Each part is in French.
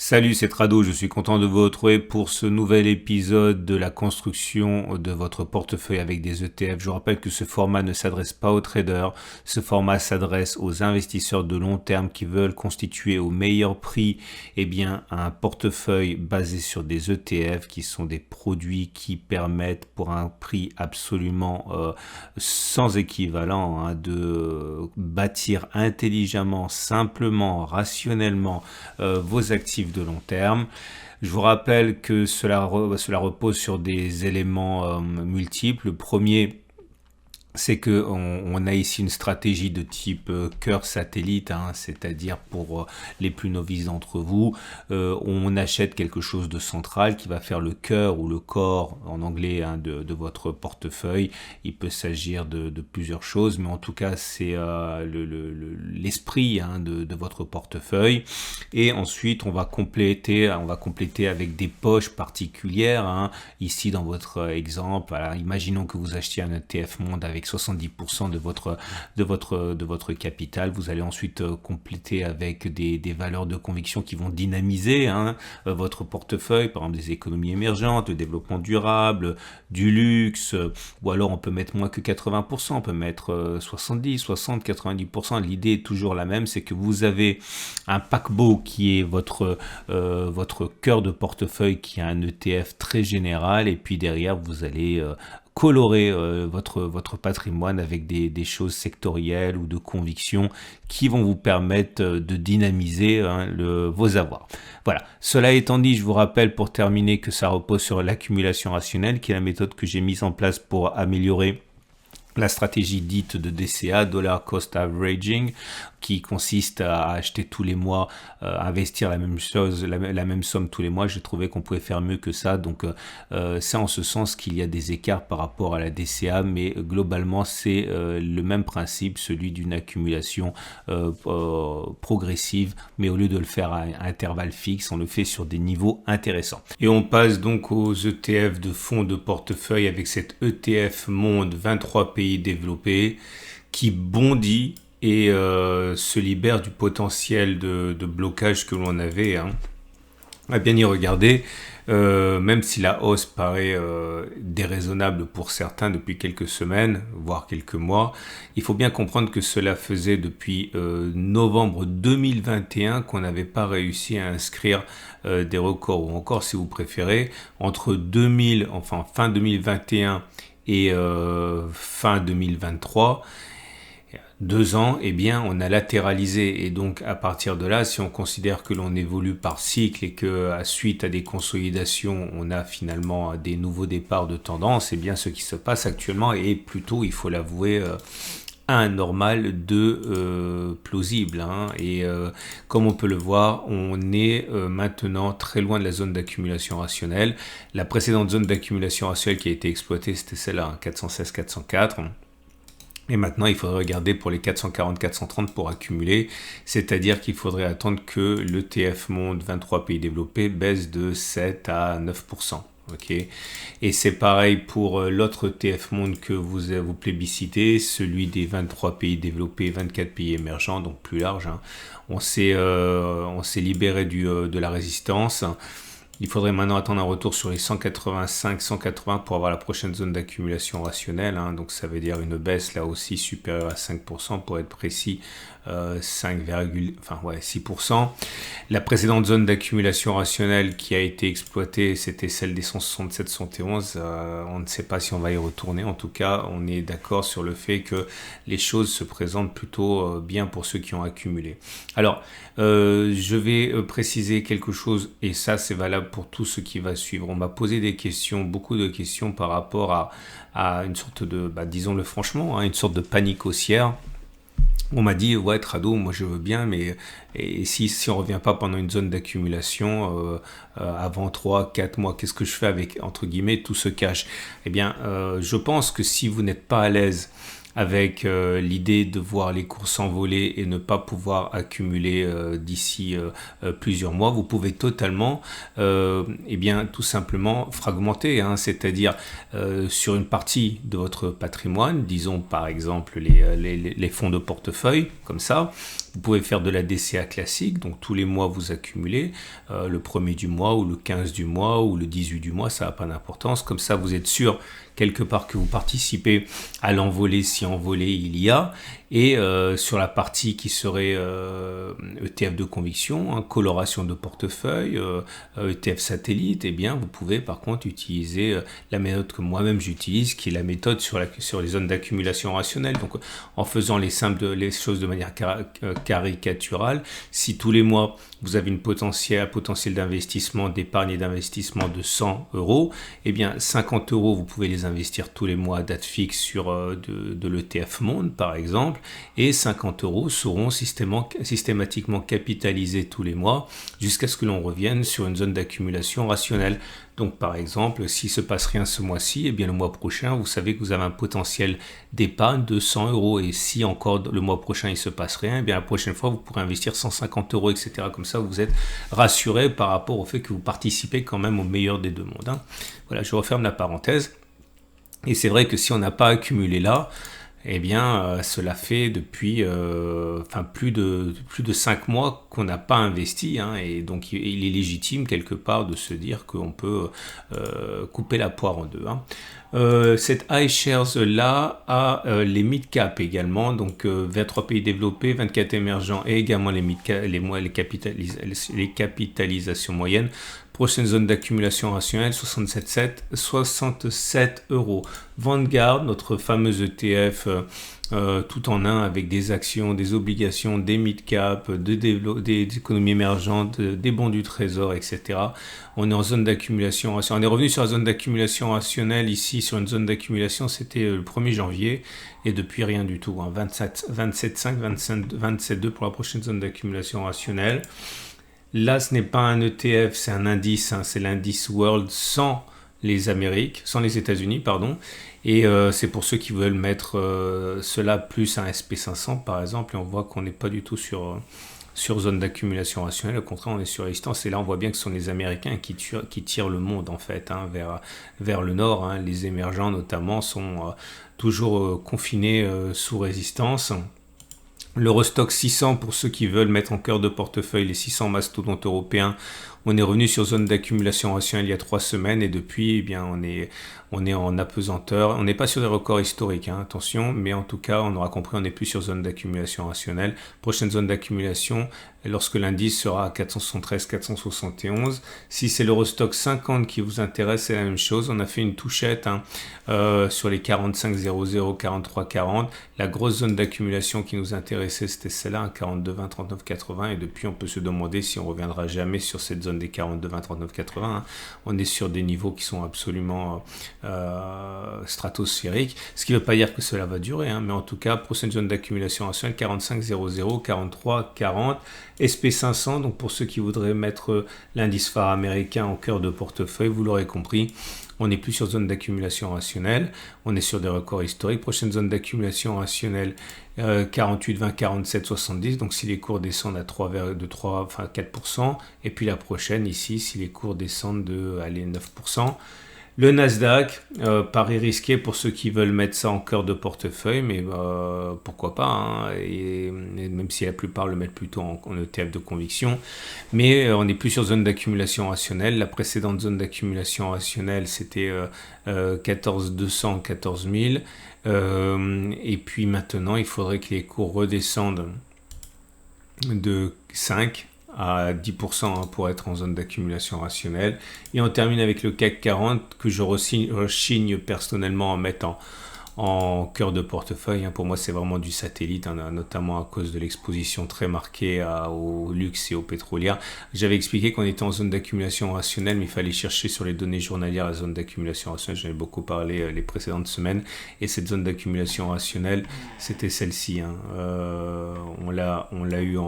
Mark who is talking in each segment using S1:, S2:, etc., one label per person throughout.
S1: Salut, c'est Trado, je suis content de vous retrouver pour ce nouvel épisode de la construction de votre portefeuille avec des ETF. Je vous rappelle que ce format ne s'adresse pas aux traders, ce format s'adresse aux investisseurs de long terme qui veulent constituer au meilleur prix un portefeuille basé sur des ETF qui sont des produits qui permettent pour un prix absolument sans équivalent de bâtir intelligemment, simplement, rationnellement vos actifs de long terme. Je vous rappelle que cela repose sur des éléments multiples. Le premier, c'est que on a ici une stratégie de type cœur satellite, c'est-à-dire pour les plus novices d'entre vous, on achète quelque chose de central qui va faire le cœur ou le corps en anglais de votre portefeuille. Il peut s'agir de plusieurs choses, mais en tout cas c'est l'esprit de votre portefeuille. Et ensuite on va compléter avec des poches particulières. Ici dans votre exemple, imaginons que vous achetiez un ETF monde avec 70% de votre capital. Vous allez ensuite compléter avec des valeurs de conviction qui vont dynamiser votre portefeuille, par exemple des économies émergentes, le développement durable, du luxe, ou alors on peut mettre moins que 80%, on peut mettre 70, 60, 90%. L'idée est toujours la même, c'est que vous avez un paquebot qui est votre cœur de portefeuille, qui a un ETF très général, et puis derrière vous allez colorer votre patrimoine avec des choses sectorielles ou de conviction qui vont vous permettre de dynamiser vos avoirs. Voilà. Cela étant dit, je vous rappelle pour terminer que ça repose sur l'accumulation rationnelle, qui est la méthode que j'ai mise en place pour améliorer la stratégie dite de DCA, Dollar Cost Averaging, qui consiste à acheter tous les mois, investir la même chose, la même somme tous les mois. J'ai trouvé qu'on pouvait faire mieux que ça, donc c'est en ce sens qu'il y a des écarts par rapport à la DCA, mais globalement c'est le même principe, celui d'une accumulation progressive, mais au lieu de le faire à intervalles fixes, on le fait sur des niveaux intéressants. Et on passe donc aux ETF de fonds de portefeuille avec cet ETF Monde 23 pays développés qui bondit et se libère du potentiel de blocage que l'on avait. À bien y regarder, même si la hausse paraît déraisonnable pour certains depuis quelques semaines, voire quelques mois, il faut bien comprendre que cela faisait depuis novembre 2021 qu'on n'avait pas réussi à inscrire des records, ou encore si vous préférez, entre fin 2021 et fin 2023, 2 ans, on a latéralisé. Et donc, à partir de là, si on considère que l'on évolue par cycle et que, suite à des consolidations, on a finalement des nouveaux départs de tendance, ce qui se passe actuellement est plutôt, il faut l'avouer, anormal de plausible. Et comme on peut le voir, on est maintenant très loin de la zone d'accumulation rationnelle. La précédente zone d'accumulation rationnelle qui a été exploitée, c'était celle-là, 416-404. Et maintenant, il faudrait regarder pour les 440-430 pour accumuler, c'est-à-dire qu'il faudrait attendre que l'ETF Monde 23 pays développés baisse de 7 à 9%. Okay. Et c'est pareil pour l'autre ETF Monde que vous plébiscitez, celui des 23 pays développés, 24 pays émergents, donc plus large. On s'est libéré de la résistance. Il faudrait maintenant attendre un retour sur les 185-180 pour avoir la prochaine zone d'accumulation rationnelle. Donc ça veut dire une baisse là aussi supérieure à 5% pour être précis, 6%. La précédente zone d'accumulation rationnelle qui a été exploitée, c'était celle des 167-111. On ne sait pas si on va y retourner. En tout cas, on est d'accord sur le fait que les choses se présentent plutôt bien pour ceux qui ont accumulé. Alors, je vais préciser quelque chose, et ça c'est valable pour tout ce qui va suivre. On m'a posé beaucoup de questions par rapport à une sorte de, disons-le franchement, une sorte de panique haussière. On m'a dit, ouais, Trado, moi je veux bien, mais et si on ne revient pas pendant une zone d'accumulation avant 3-4 mois, qu'est-ce que je fais avec, entre guillemets, tout ce cash ? Je pense que si vous n'êtes pas à l'aise avec l'idée de voir les cours s'envoler et ne pas pouvoir accumuler d'ici plusieurs mois, vous pouvez totalement tout simplement fragmenter, hein, c'est-à-dire sur une partie de votre patrimoine, disons par exemple les fonds de portefeuille, comme ça. Vous pouvez faire de la DCA classique, donc tous les mois vous accumulez, le 1er du mois ou le 15 du mois ou le 18 du mois, ça n'a pas d'importance. Comme ça, vous êtes sûr quelque part que vous participez à l'envolée si envolée il y a. Et sur la partie qui serait ETF de conviction, hein, coloration de portefeuille, ETF satellite, eh bien vous pouvez par contre utiliser la méthode que moi-même j'utilise, qui est la méthode sur les zones d'accumulation rationnelle. Donc en faisant les choses de manière caricaturale, si tous les mois vous avez un potentiel d'investissement, d'épargne et d'investissement de 100 euros, eh bien 50 euros vous pouvez les investir tous les mois à date fixe sur de l'ETF Monde par exemple, et 50 euros seront systématiquement capitalisés tous les mois jusqu'à ce que l'on revienne sur une zone d'accumulation rationnelle. Donc par exemple, s'il ne se passe rien ce mois-ci, eh bien le mois prochain, vous savez que vous avez un potentiel d'épargne de 100 euros. Et si encore le mois prochain, il ne se passe rien, eh bien la prochaine fois, vous pourrez investir 150 euros, etc. Comme ça, vous êtes rassuré par rapport au fait que vous participez quand même au meilleur des deux mondes, hein. Voilà, je referme la parenthèse. Et c'est vrai que si on n'a pas accumulé là, eh bien, cela fait depuis plus de 5 mois qu'on n'a pas investi, hein, et donc il est légitime quelque part de se dire qu'on peut couper la poire en deux, hein. Cette iShares là a les mid-cap également, donc 23 pays développés, 24 émergents et également les capitalisations moyennes. Prochaine zone d'accumulation rationnelle, 67 euros. Vanguard, notre fameuse ETF tout en un avec des actions, des obligations, des mid-cap, des économies émergentes, des bons du trésor, etc. On est en zone d'accumulation rationnelle. On est revenu sur la zone d'accumulation rationnelle ici, sur une zone d'accumulation, c'était le 1er janvier et depuis rien du tout, hein. 27,5, 27,2 pour la prochaine zone d'accumulation rationnelle. Là, ce n'est pas un ETF, c'est un indice, hein, c'est l'indice World sans les États-Unis, pardon. Et c'est pour ceux qui veulent mettre cela plus un SP500, par exemple, et on voit qu'on n'est pas du tout sur zone d'accumulation rationnelle. Au contraire, on est sur résistance. Et là, on voit bien que ce sont les Américains qui tirent le monde, en fait, hein, vers le nord, hein. Les émergents, notamment, sont toujours confinés sous résistance. L'Eurostoxx 600, pour ceux qui veulent mettre en cœur de portefeuille les 600 mastodontes européens, on est revenu sur zone d'accumulation rationnelle il y a 3 semaines et depuis, eh bien, on est en apesanteur. On n'est pas sur des records historiques, hein, attention, mais en tout cas, on aura compris, on n'est plus sur zone d'accumulation rationnelle. Prochaine zone d'accumulation, lorsque l'indice sera à 473, 471. Si c'est l'Eurostoxx 50 qui vous intéresse, c'est la même chose. On a fait une touchette, hein, sur les 45,00, 43,40. La grosse zone d'accumulation qui nous intéressait, c'était celle-là, 42,20, 39,80. Et depuis, on peut se demander si on reviendra jamais sur cette zone des 42,20, 39,80. Hein. On est sur des niveaux qui sont absolument stratosphériques. Ce qui ne veut pas dire que cela va durer, hein, mais en tout cas, prochaine zone d'accumulation rationnelle, 45,00, 43,40. SP500, donc pour ceux qui voudraient mettre l'indice phare américain en cœur de portefeuille, vous l'aurez compris, on n'est plus sur zone d'accumulation rationnelle, on est sur des records historiques. Prochaine zone d'accumulation rationnelle, 48,20, 47,70, donc si les cours descendent à 4%, et puis la prochaine ici, si les cours descendent de 9%. Le Nasdaq, pari risqué pour ceux qui veulent mettre ça en cœur de portefeuille, mais pourquoi pas, hein, et même si la plupart le mettent plutôt en ETF de conviction. Mais on n'est plus sur zone d'accumulation rationnelle. La précédente zone d'accumulation rationnelle, c'était 14,200, 14 000. Et puis maintenant, il faudrait que les cours redescendent de 5 à 10%, hein, pour être en zone d'accumulation rationnelle. Et on termine avec le CAC 40 que je rechigne personnellement en mettant en cœur de portefeuille, hein. Pour moi, c'est vraiment du satellite, hein, notamment à cause de l'exposition très marquée au luxe et aux pétrolières. J'avais expliqué qu'on était en zone d'accumulation rationnelle, mais il fallait chercher sur les données journalières la zone d'accumulation rationnelle. J'en ai beaucoup parlé les précédentes semaines. Et cette zone d'accumulation rationnelle, c'était celle-ci, hein. On l'a eu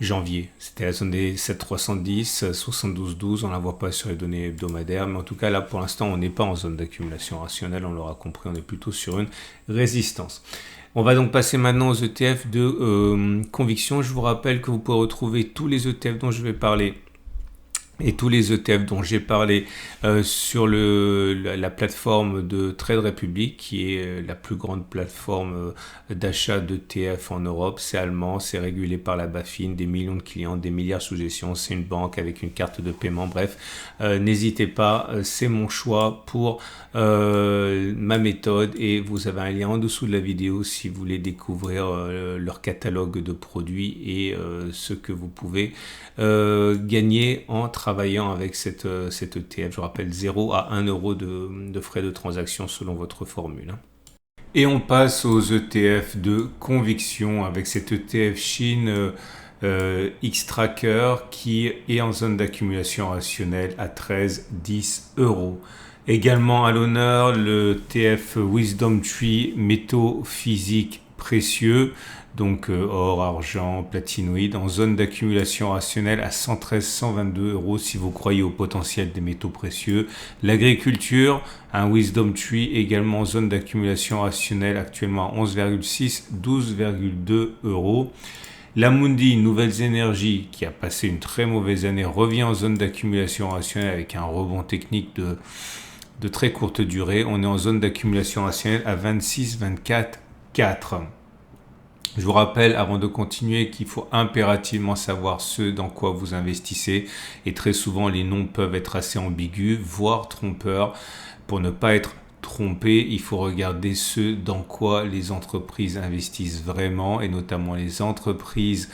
S1: janvier. C'était la zone des 7310, 72,12. On ne la voit pas sur les données hebdomadaires, mais en tout cas là pour l'instant on n'est pas en zone d'accumulation rationnelle, on l'aura compris, on est plutôt sur une résistance. On va donc passer maintenant aux ETF de conviction. Je vous rappelle que vous pouvez retrouver tous les ETF dont je vais parler et tous les ETF dont j'ai parlé sur la plateforme de Trade Republic, qui est la plus grande plateforme d'achat d'ETF en Europe. C'est allemand, c'est régulé par la BaFin, des millions de clients, des milliards sous gestion. C'est une banque avec une carte de paiement. Bref, n'hésitez pas, c'est mon choix pour ma méthode et vous avez un lien en dessous de la vidéo si vous voulez découvrir leur catalogue de produits et ce que vous pouvez gagner en travaillant avec cet ETF. Je rappelle 0 à 1 euro de frais de transaction selon votre formule. Et on passe aux ETF de conviction avec cet ETF Chine X-Tracker qui est en zone d'accumulation rationnelle à 13,10 euros. Également à l'honneur, le ETF Wisdom Tree métaux physiques précieux, donc or, argent, platinoïde, en zone d'accumulation rationnelle à 113,122 euros si vous croyez au potentiel des métaux précieux. L'agriculture, un Wisdom Tree également en zone d'accumulation rationnelle actuellement à 11,6, 12,2 euros. L'Amundi Nouvelles Énergies, qui a passé une très mauvaise année, revient en zone d'accumulation rationnelle avec un rebond technique de très courte durée. On est en zone d'accumulation rationnelle à 26, 24, 4. Je vous rappelle, avant de continuer, qu'il faut impérativement savoir ce dans quoi vous investissez. Et très souvent, les noms peuvent être assez ambigus, voire trompeurs. Pour ne pas être trompé, il faut regarder ce dans quoi les entreprises investissent vraiment, et notamment les entreprises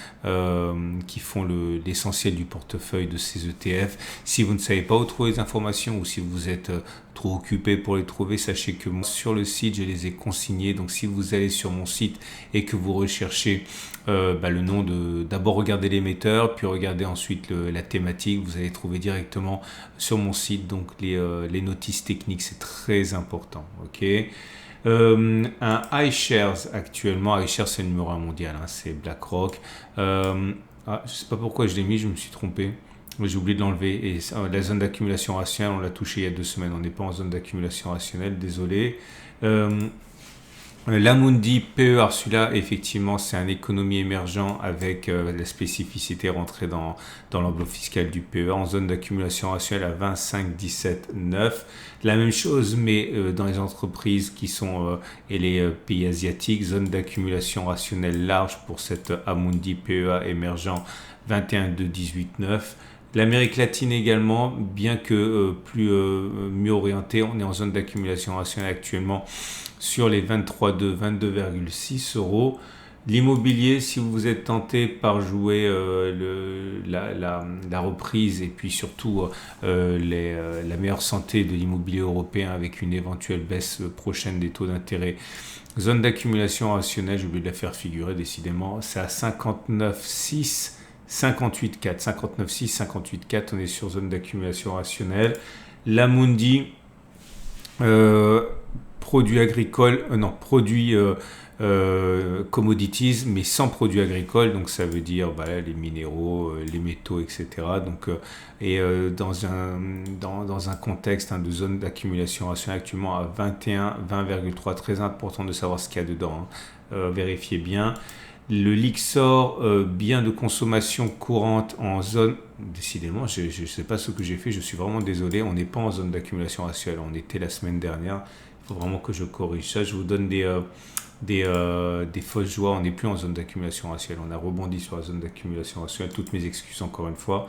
S1: qui font l'essentiel du portefeuille de ces ETF. Si vous ne savez pas où trouver les informations ou si vous êtes trop occupé pour les trouver, sachez que moi, sur le site, je les ai consignés. Donc si vous allez sur mon site et que vous recherchez le nom d'abord regardez l'émetteur, puis regardez ensuite la thématique, vous allez trouver directement sur mon site donc les notices techniques, c'est très important. Ok. Un iShares actuellement, iShares c'est le numéro 1 mondial, hein, c'est BlackRock. Je sais pas pourquoi je l'ai mis, je me suis trompé. J'ai oublié de l'enlever. Et la zone d'accumulation rationnelle, on l'a touché il y a 2 semaines. On n'est pas en zone d'accumulation rationnelle, désolé. L'Amundi PER, celui-là, effectivement, c'est un économie émergent avec la spécificité rentrée dans l'enveloppe fiscale du PER en zone d'accumulation rationnelle à 25, 17, 9. La même chose, mais dans les entreprises qui sont et les pays asiatiques, zone d'accumulation rationnelle large pour cet Amundi PEA émergent 21, 2, 18, 9. L'Amérique latine également, bien que mieux orienté, on est en zone d'accumulation rationnelle actuellement sur les 23,2, 22,6 euros. L'immobilier, si vous vous êtes tenté par jouer la reprise et puis surtout la meilleure santé de l'immobilier européen avec une éventuelle baisse prochaine des taux d'intérêt, zone d'accumulation rationnelle, j'ai oublié de la faire figurer décidément, c'est à 59,6. 58,4, 59,6, 58,4, on est sur zone d'accumulation rationnelle. L'Amundi, produits agricoles, produits commodities, mais sans produits agricoles, donc ça veut dire les minéraux, les métaux, etc. Donc, dans un contexte de zone d'accumulation rationnelle actuellement à 21, 20,3, très important de savoir ce qu'il y a dedans, vérifiez bien. Le Lixor, bien de consommation courante en zone, décidément, je ne sais pas ce que j'ai fait, je suis vraiment désolé, on n'est pas en zone d'accumulation rationnelle, on était la semaine dernière, il faut vraiment que je corrige ça, je vous donne des fausses joies, on n'est plus en zone d'accumulation rationnelle, on a rebondi sur la zone d'accumulation rationnelle, toutes mes excuses encore une fois.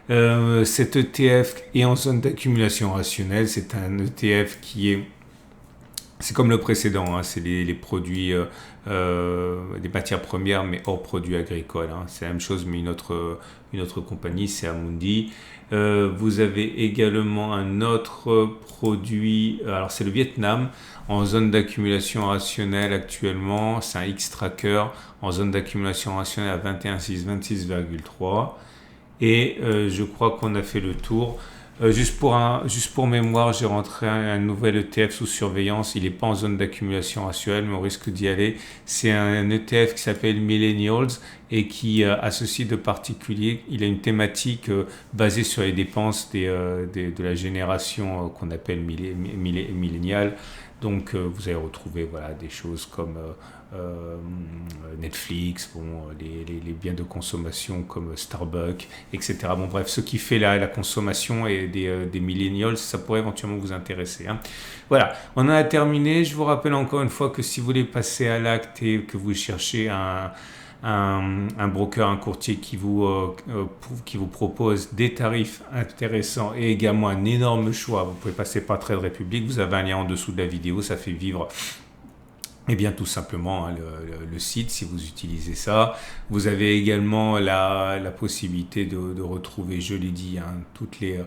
S1: Cet ETF est en zone d'accumulation rationnelle, c'est un ETF qui est... C'est comme le précédent, hein, c'est les produits, des matières premières, mais hors produits agricoles. Hein. C'est la même chose, mais une autre compagnie, c'est Amundi. Vous avez également un autre produit, alors c'est le Vietnam, en zone d'accumulation rationnelle actuellement. C'est un X-Tracker en zone d'accumulation rationnelle à 21,6, 26,3. Et je crois qu'on a fait le tour. Juste pour mémoire, j'ai rentré un nouvel ETF sous surveillance. Il n'est pas en zone d'accumulation rationnelle, mais on risque d'y aller. C'est un ETF qui s'appelle Millennials et qui a ceci de particulier. Il a une thématique basée sur les dépenses de la génération qu'on appelle milléniale. Donc vous allez retrouver voilà, des choses comme Netflix, les biens de consommation comme Starbucks, etc. Bon bref, ce qui fait la consommation et des millennials, ça pourrait éventuellement vous intéresser. Hein. Voilà, on en a terminé. Je vous rappelle encore une fois que si vous voulez passer à l'acte et que vous cherchez un broker, un courtier qui vous propose des tarifs intéressants et également un énorme choix, vous pouvez passer par Trade Republic, vous avez un lien en dessous de la vidéo, ça fait vivre tout simplement hein, le site si vous utilisez ça. Vous avez également la possibilité de retrouver, je l'ai dit, hein, toutes les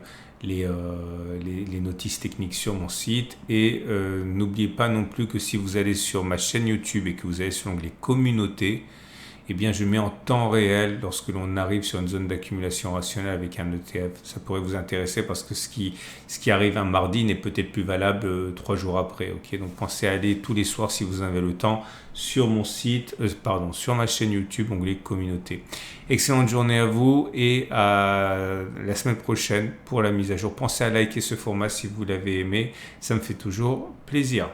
S1: notices techniques sur mon site et n'oubliez pas non plus que si vous allez sur ma chaîne YouTube et que vous allez sur l'onglet communauté, eh bien, je mets en temps réel lorsque l'on arrive sur une zone d'accumulation rationnelle avec un ETF. Ça pourrait vous intéresser parce que ce qui arrive un mardi n'est peut-être plus valable 3 jours après. Okay, donc, pensez à aller tous les soirs si vous avez le temps sur mon site, sur ma chaîne YouTube, onglet communauté. Excellente journée à vous et à la semaine prochaine pour la mise à jour. Pensez à liker ce format si vous l'avez aimé. Ça me fait toujours plaisir.